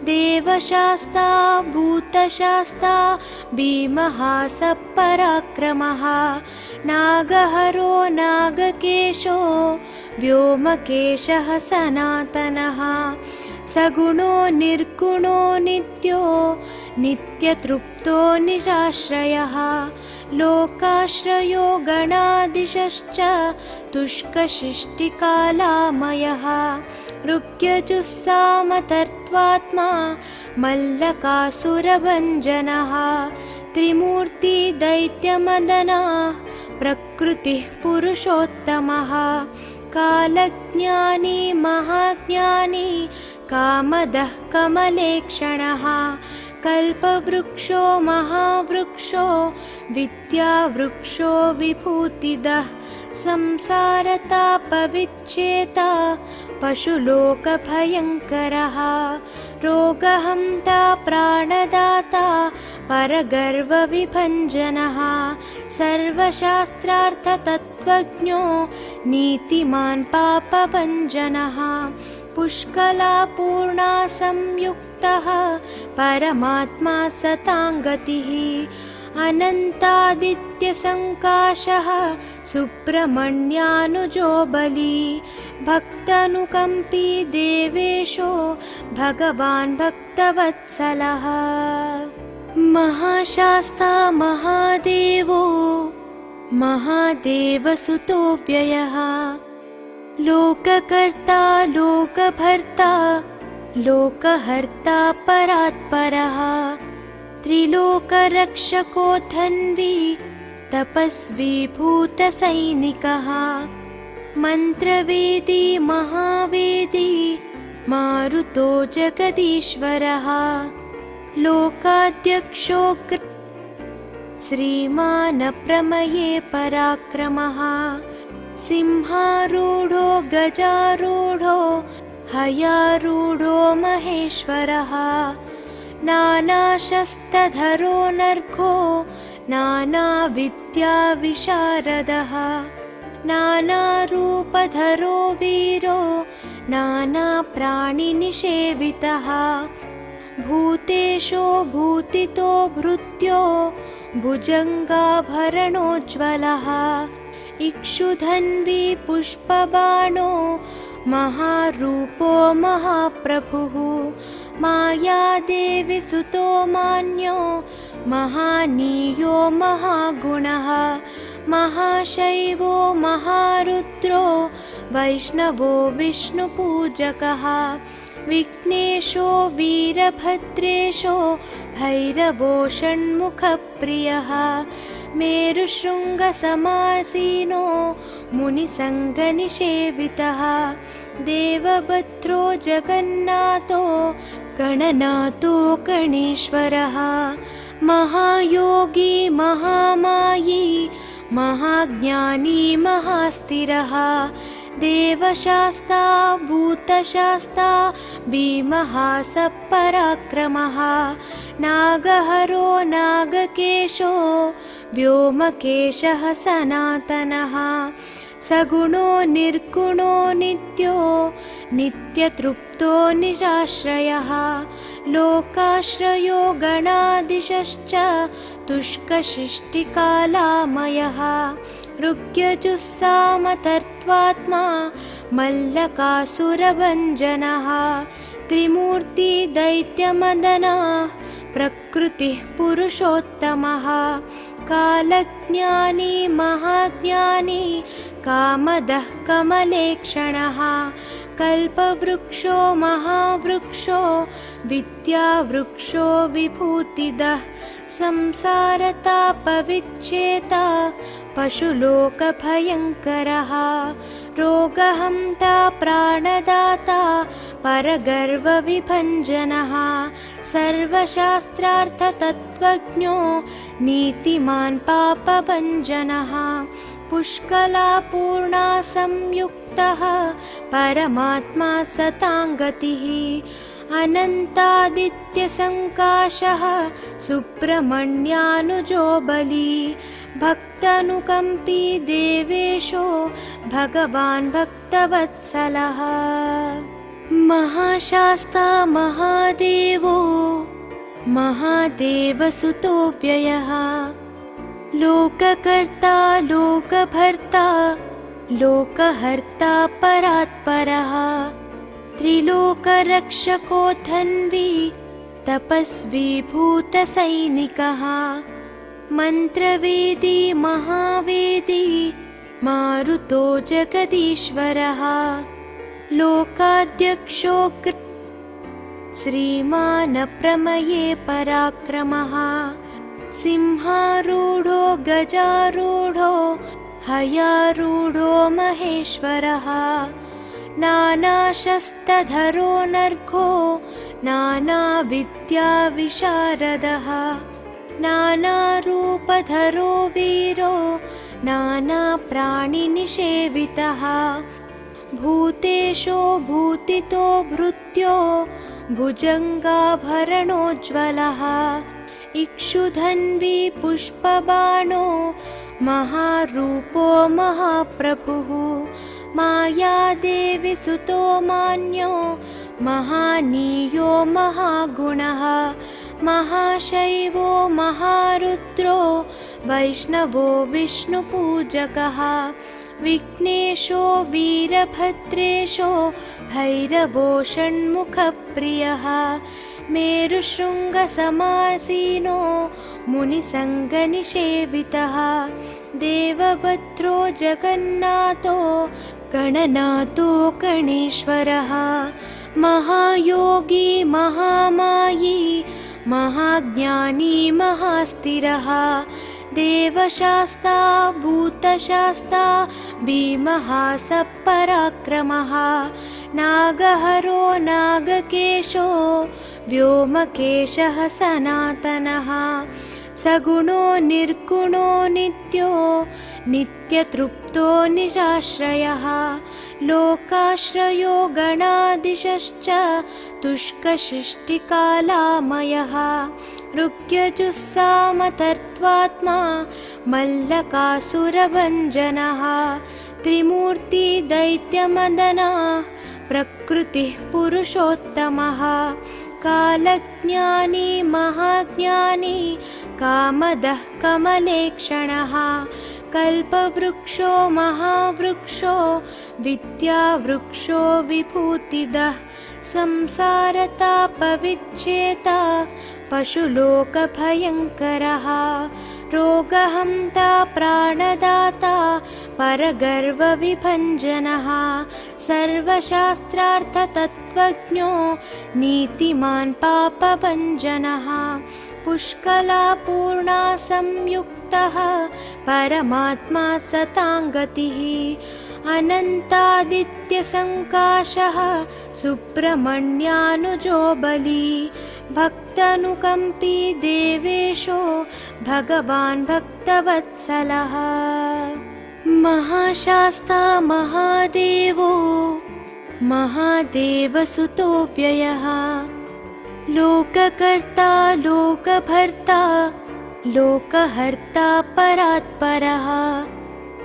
देवशास्ता भूतशास्ता भीमः सपराक्रमः नागहरो नागकेशो व्योमकेशः सनातनः सगुणो निर्गुणो नित्यो नित्यतृप्तो निराश्रयः लोकाश्रयो गणादिशश्च तुष्कशिष्टिकालामयः ऋग्यजुस्सामतर्त्वात्मा मल्लकासुरभञ्जनः त्रिमूर्ति दैत्यमदनः प्रकृतिः पुरुषोत्तमः कालज्ञानी महाज्ञानी कामदः कमलेक्षणः कल्पवृक्षो महावृक्षो विद्यावृक्षो विभूतिदः संसारतापविच्छेता पशुलोकभयङ्करः रोगहन्ता प्राणदाता परगर्वविभञ्जनः सर्वशास्त्रार्थतत्त्वज्ञो नीतिमान् पापभञ्जनः पुष्कलापूर्णा संयुक्तः परमात्मा सताङ्गतिः अनन्तादित्यसङ्काशः सुब्रह्मण्यानुजो बली भक्तानुकम्पी देवेशो भगवान् भक्तवत्सलः महाशास्ता महादेवो महादेवसुतो व्ययः लोककर्ता लोकभर्ता लोकहर्ता परात्परः त्रिलोकरक्षको धन्वी तपस्वी भूतसैनिकः मन्त्रवेदी महावेदी मारुतो जगदीश्वरः लोकाध्यक्षो श्रीमानप्रमये पराक्रमः सिंहारूढो गजारूढो हयारूढो महेश्वरः नानाशस्त्रधरो नर्घो नानाविद्याविशारदः नानारूपधरो वीरो नानाप्राणिनिषेवितः भूतेशो भूतितो भृत्यो भुजङ्गाभरणोज्ज्वलः इक्षुधन्वी पुष्पबाणो महारूपो महाप्रभुः मायादेवी सुतो मान्यो महानीयो महागुणः महाशैवो महारुद्रो वैष्णवो विष्णुपूजकः विघ्नेशो वीरभद्रेशो भैरवो षण्मुखप्रियः मेरुशृङ्गसमासीनो मुनिसङ्गनिषेवितः देवभद्रो जगन्नाथो गणनाथो गणेश्वरः महायोगी महामायी महाज्ञानी महास्थिरः देवशास्ता भूतशास्ता भीमः सपराक्रमः नागहरो नागकेशो व्योमकेशः सनातनः सगुणो निर्गुणो नित्यो नित्यतृप्तो निराश्रयः लोकाश्रयो गणादिशश्च तुष्कशिष्टिकालामयः ऋग्यजुस्सामतर्त्वात्मा मल्लकासुरभञ्जनः त्रिमूर्ति दैत्यमदनः प्रकृतिः पुरुषोत्तमः कालज्ञानी महाज्ञानी कामदः कमलेक्षणः कल्पवृक्षो महावृक्षो विद्यावृक्षो विभूतिदः संसारतापविच्छेता पशुलोकभयङ्करः रोगहन्ता प्राणदाता परगर्वविभञ्जनः सर्वशास्त्रार्थतत्त्वज्ञो नीतिमान् पापभञ्जनः पुष्कलापूर्णा संयुक्तः परमात्मा सताङ्गतिः अनन्तादित्यसङ्काशः सुब्रह्मण्यानुजो बली भक्तानुकम्पी देवेशो भगवान् भक्तवत्सलः महाशास्ता महादेवो महादेवसुतो व्ययः लोककर्ता लोकभर्ता लोकहर्ता परात्परः त्रिलोकरक्षको धन्वी तपस्वी भूतसैनिकः मन्त्रवेदी महावेदी मारुतो जगदीश्वरः लोकाध्यक्षो श्रीमान् प्रमये पराक्रमः सिंहारूढो गजारूढो हयारूढो महेश्वरः नानाशस्त्रधरो नर्घो नानाविद्याविशारदः नानारूपधरो वीरो नानाप्राणिनिषेवितः भूतेशो भूतितो भृत्यो भुजङ्गाभरणोज्ज्वलः इक्षुधन्वी पुष्पबाणो महारूपो महाप्रभुः मायादेवी सुतो मान्यो महानीयो महागुणः महाशैवो महारुद्रो वैष्णवो विष्णुपूजकः विघ्नेशो वीरभद्रेशो भैरवो षण्मुखप्रियः मेरुशृङ्गसमासीनो मुनिसङ्गनिषेवितः देवभद्रो जगन्नाथो गणनाथो गणेश्वरः महायोगी महामायी महाज्ञानी महास्थिरः देवशास्ता भूतशास्ता भीमः सपराक्रमः नागहरो नागकेशो व्योमकेशः सनातनः सगुणो निर्गुणो नित्यो नित्यतृप्तो निराश्रयः लोकाश्रयो गणाधीशश्च तुष्कशिष्टिकालामयः ऋग्यजुस्सामतर्त्वात्मा मल्लकासुरभञ्जनः त्रिमूर्ति दैत्यमदनः प्रकृतिः पुरुषोत्तमः कालज्ञानी महाज्ञानी कामदः कमलेक्षणः कल्पवृक्षो महावृक्षो विद्यावृक्षो विभूतिदः संसारतापविच्छेता पशुलोकभयङ्करः रोगहन्ता प्राणदाता परगर्वविभञ्जनः सर्वशास्त्रार्थतत्त्वज्ञो नीतिमान् पापभञ्जनः पुष्कलापूर्णा संयुक्तः परमात्मा सताङ्गतिः अनन्तादित्यसङ्काशः सुब्रह्मण्यानुजो बली भक्तानुकम्पी देवेशो भगवान् भक्तवत्सलः महाशास्ता महादेवो महादेवसुतो व्ययः लोककर्ता लोकभर्ता लोकहर्ता परात्परः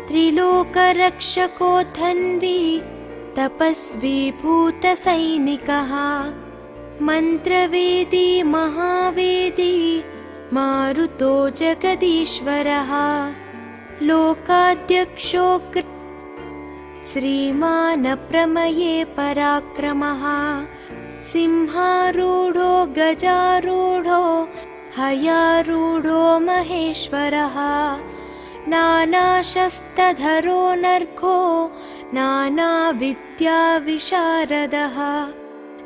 त्रिलोकरक्षको धन्वी तपस्वी भूतसैनिकः मन्त्रवेदी महावेदी मारुतो जगदीश्वरः लोकाध्यक्षो श्रीमान् प्रमये पराक्रमः सिंहारूढो गजारूढो हयारूढो महेश्वरः नानाशस्त्रधरो नर्घो नानाविद्याविशारदः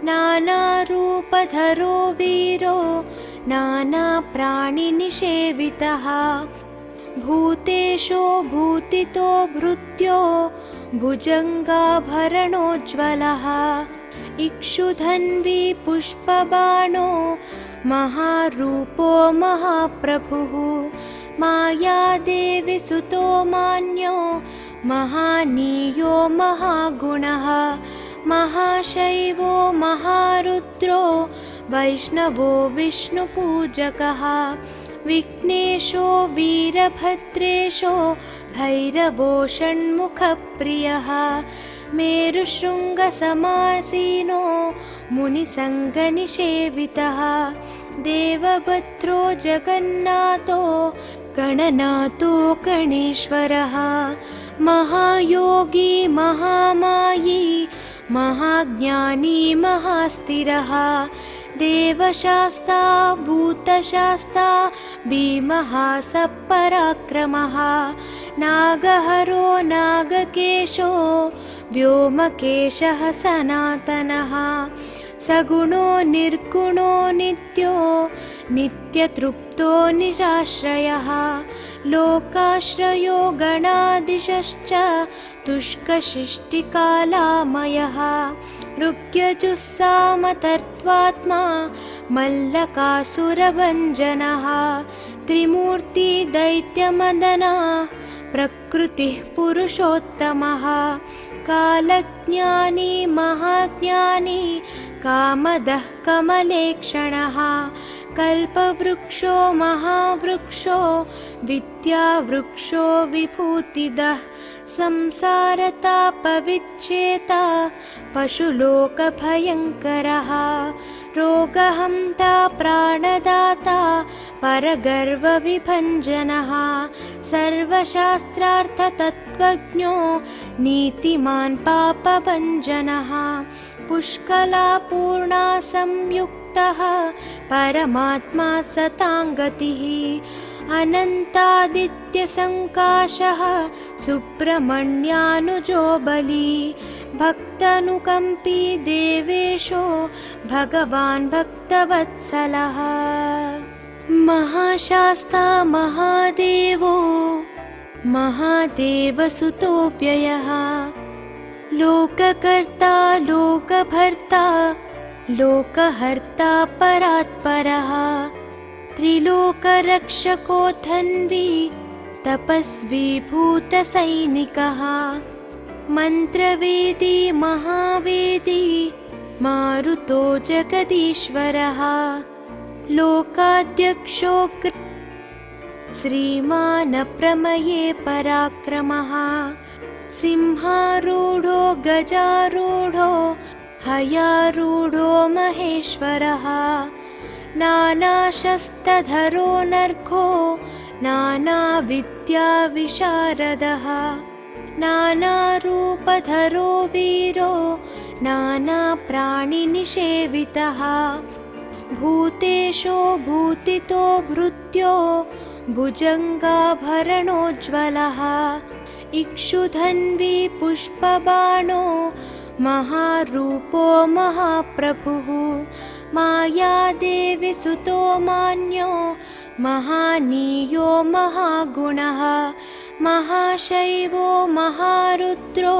नानारूपधरो वीरो नानाप्राणिनिषेवितः भूतेशो भूतितो भृत्यो भुजङ्गाभरणोज्ज्वलः इक्षुधन्वी पुष्पबाणो महारूपो महाप्रभुः मायादेवी सुतो मान्यो महानीयो महागुणः महाशैवो महारुद्रो वैष्णवो विष्णुपूजकः विघ्नेशो वीरभद्रेशो भैरवो षण्मुखप्रियः मेरुशृङ्गसमासीनो मुनिसङ्गनिषेवितः देवभद्रो जगन्नाथो गणनाथो गणेश्वरः महायोगी महामायी महाज्ञानी महास्थिरः देवशास्ता भूतशास्ता भीमः सपराक्रमः नागहरो नागकेशो व्योमकेशः सनातनः सगुणो निर्गुणो नित्यो नित्यतृप्तो निराश्रयः लोकाश्रयो गणादिशश्च तुष्कशिष्टिकालामयः ऋग्यजुस्सामतर्त्वात्मा मल्लकासुरभञ्जनः त्रिमूर्तिदैत्यमदनः प्रकृतिः पुरुषोत्तमः कालज्ञानी महाज्ञानी कामदः कमलेक्षणः कल्पवृक्षो महावृक्षो विद्यावृक्षो विभूतिदः संसारतापविच्छेता पशुलोकभयङ्करः रोगहन्ता प्राणदाता परगर्वविभञ्जनः सर्वशास्त्रार्थतत्त्वज्ञो नीतिमान् पापभञ्जनः पुष्कलापूर्णा संयुक्तः परमात्मा सताङ्गतिः अनन्तादित्यसङ्काशः सुब्रह्मण्यानुजो बली भक्तानुकम्पी देवेशो भगवान् भक्तवत्सलः महाशास्ता महादेवो महादेवसुतो व्ययः लोककर्ता लोकभर्ता लोकहर्ता परात्परः त्रिलोकरक्षको धन्वी तपस्वी भूतसैनिकः मन्त्रवेदी महावेदी मारुतो जगदीश्वरः लोकाध्यक्षो श्रीमानप्रमये पराक्रमः सिंहारूढो गजारूढो हयारूढो महेश्वरः नानाशस्त्रधरो नर्घो नानाविद्याविशारदः नानारूपधरो वीरो नानाप्राणिनिषेवितः भूतेशो भूतितो भृत्यो भुजङ्गाभरणोज्ज्वलः इक्षुधन्वी पुष्पबाणो महारूपो महाप्रभुः मायादेवी सुतो मान्यो महानीयो महागुणः महाशैवो महारुद्रो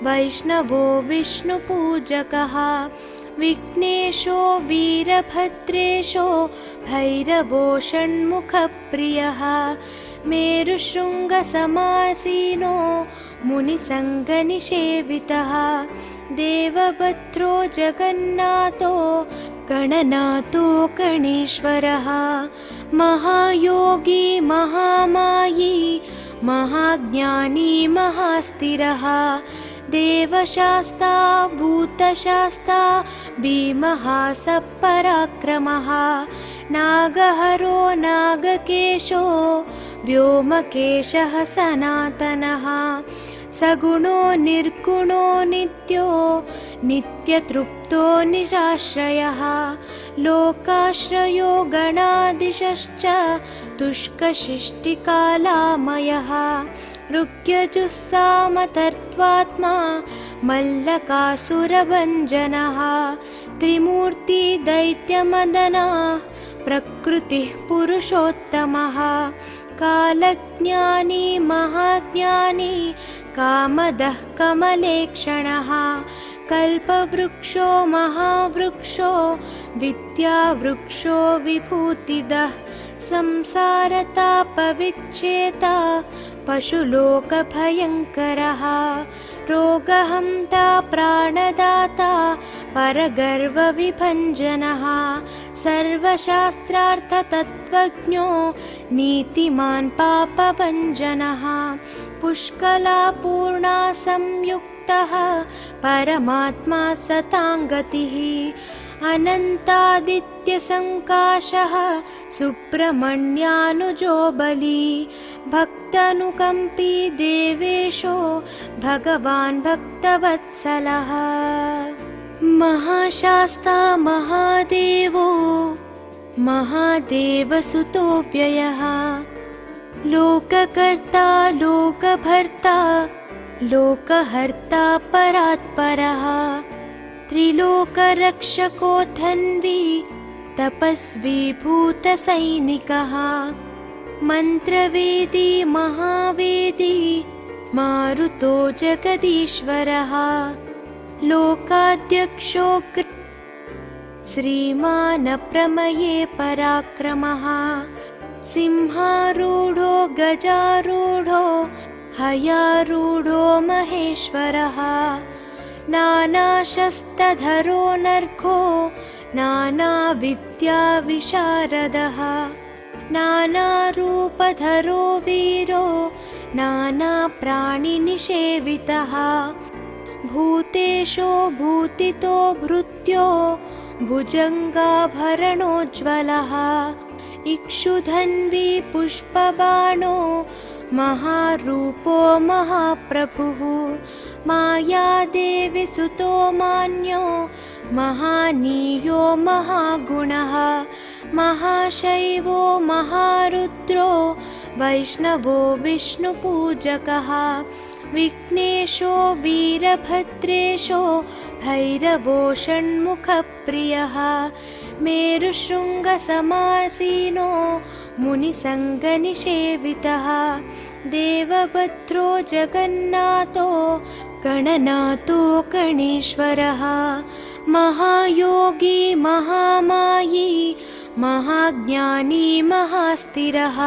वैष्णवो विष्णुपूजकः विघ्नेशो वीरभद्रेशो भैरवो षण्मुखप्रियः मेरुशृङ्गसमासीनो मुनिसङ्गनिषेवितः देवभद्रो जगन्नाथो गणनाथो गणेश्वरः महायोगी महामायी महाज्ञानी महास्थिरः देवशास्ता भूतशास्ता भीमः सपराक्रमः नागहरो नागकेशो व्योमकेशः सनातनः सगुणो निर्गुणो नित्यो नित्यतृप्तो निराश्रयः लोकाश्रयो गणादिशश्च तुष्कशिष्टिकालामयः ऋग्यजुस्सामतर्त्वात्मा मल्लकासुरभञ्जनः त्रिमूर्तिदैत्यमदनः प्रकृतिः पुरुषोत्तमः कालज्ञानी महाज्ञानी कामदः कमलेक्षणः कल्पवृक्षो महावृक्षो विद्यावृक्षो विभूतिदः संसारतापविच्छेता पशुलोकभयङ्करः रोगहन्ता प्राणदाता परगर्वविभञ्जनः सर्वशास्त्रार्थतत्त्वज्ञो नीतिमान् पापभञ्जनः पुष्कलापूर्णा संयुक्तः परमात्मा सताङ्गतिः अनन्तादित्यसङ्काशः सुब्रह्मण्यानुजो बली भक्तानुकम्पी देवेशो भगवान् भक्तवत्सलः महाशास्ता महादेवो महादेवसुतो व्ययः लोककर्ता लोकभर्ता लोकहर्ता परात्परः त्रिलोकरक्षको धन्वी तपस्वी भूतसैनिकः मन्त्रवेदी महावेदी मारुतो जगदीश्वरः लोकाध्यक्षो श्रीमान् प्रमये पराक्रमः सिंहारूढो गजारूढो हयारूढो महेश्वरः नानाशस्त्रधरो नर्घो नानाविद्याविशारदः नानारूपधरो वीरो नानाप्राणिनिषेवितः भूतेशो भूतितो भृत्यो भुजङ्गाभरणोज्ज्वलः इक्षुधन्वी पुष्पबाणो महारूपो महाप्रभुः मायादेवी सुतो मान्यो महानीयो महागुणः महाशैवो महारुद्रो वैष्णवो विष्णुपूजकः विघ्नेशो वीरभद्रेशो भैरवो षण्मुखप्रियः मेरुशृङ्गसमासीनो मुनिसङ्गनिषेवितः देवभद्रो जगन्नाथो गणनाथो गणेश्वरः महायोगी महामायी महाज्ञानी महास्थिरः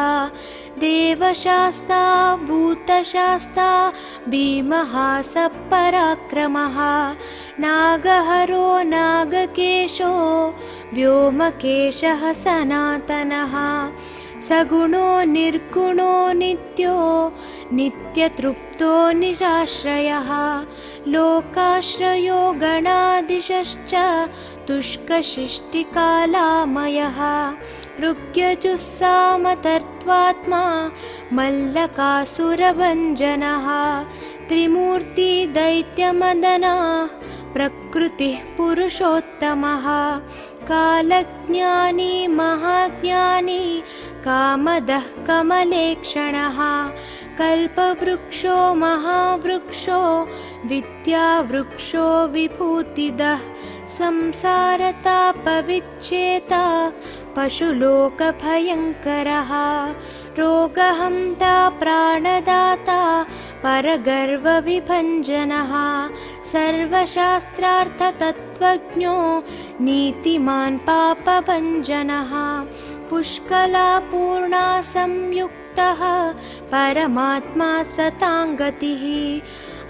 देवशास्ता भूतशास्ता भीमः सपराक्रमः नागहरो नागकेशो व्योमकेशः सनातनः सगुणो निर्गुणो नित्यो नित्यतृप्तो निराश्रयः लोकाश्रयो गणाधीशश्च तुष्कशिष्टिकालामयः ऋग्यजुस्सामतर्त्वात्मा मल्लकासुरभञ्जनः त्रिमूर्ति दैत्यमदनः प्रकृतिः पुरुषोत्तमः कालज्ञानी महाज्ञानी कामदः कमलेक्षणः कल्पवृक्षो महावृक्षो विद्यावृक्षो विभूतिदः संसारतापविच्छेता पशुलोकभयङ्करः रोगहन्ता प्राणदाता परगर्वविभञ्जनः सर्वशास्त्रार्थतत्त्वज्ञो नीतिमान् पापभञ्जनः पुष्कलापूर्णा संयुक्तः परमात्मा सताङ्गतिः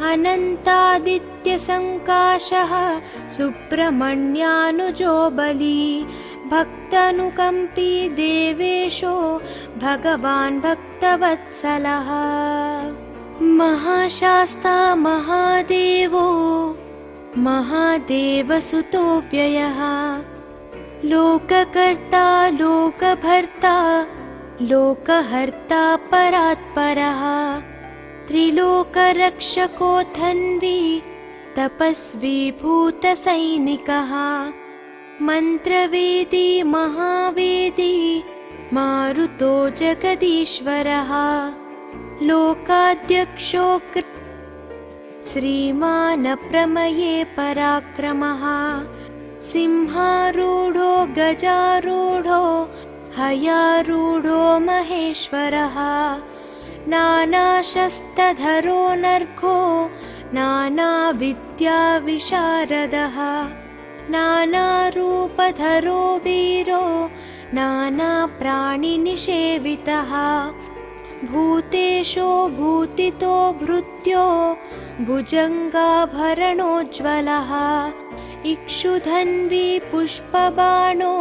अनन्तादित्यसङ्काशः सुब्रह्मण्यानुजो बली भक्तानुकम्पी देवेशो भगवान् भक्तवत्सलः महाशास्ता महादेवो महादेवसुतो व्ययः लोककर्ता लोकभर्ता लोकहर्ता परात्परः त्रिलोकरक्षको धन्वी तपस्वी भूतसैनिकः मन्त्रवेदी महावेदी मारुतो जगदीश्वरः लोकाध्यक्षो श्रीमान् प्रमये पराक्रमः सिंहारूढो गजारूढो हयारूढो महेश्वरः नानाशस्त्रधरो नर्घो नानाविद्याविशारदः नानारूपधरो वीरो नानाप्राणिनिषेवितः भूतेशो भूतितो भृत्यो भुजङ्गाभरणोज्ज्वलः इक्षुधन्वी पुष्पबाणो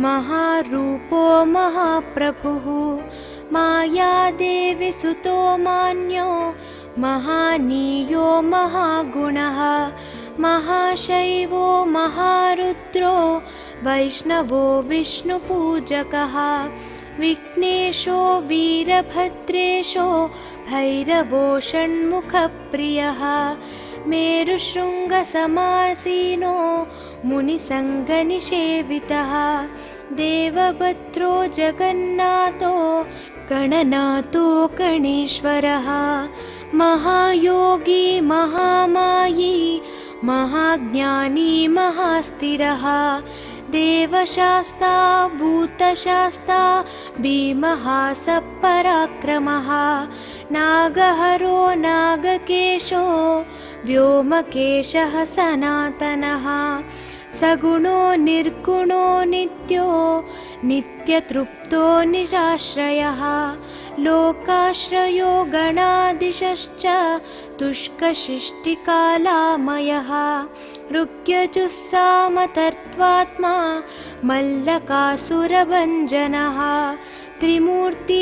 महारूपो महाप्रभुः मायादेवी सुतो मान्यो महानीयो महागुणः महाशैवो महारुद्रो वैष्णवो विष्णुपूजकः विघ्नेशो वीरभद्रेशो भैरवो षण्मुखप्रियः मेरुशृङ्गसमासीनो मुनिसङ्गनिषेवितः देवभद्रो जगन्नाथो गणनाथो गणेश्वरः महायोगी महामायी महाज्ञानी महास्थिरः देवशास्ता भूतशास्ता भीमः सपराक्रमः नागहरो नागकेशो व्योमकेशः सनातनः सगुणो निर्गुणो नित्यो नित्यतृप्तो निराश्रयः लोकाश्रयो गणाधीशश्च तुष्कशिष्टिकालामयः ऋग्यजुस्सामतर्त्वात्मा मल्लकासुरभञ्जनः त्रिमूर्ति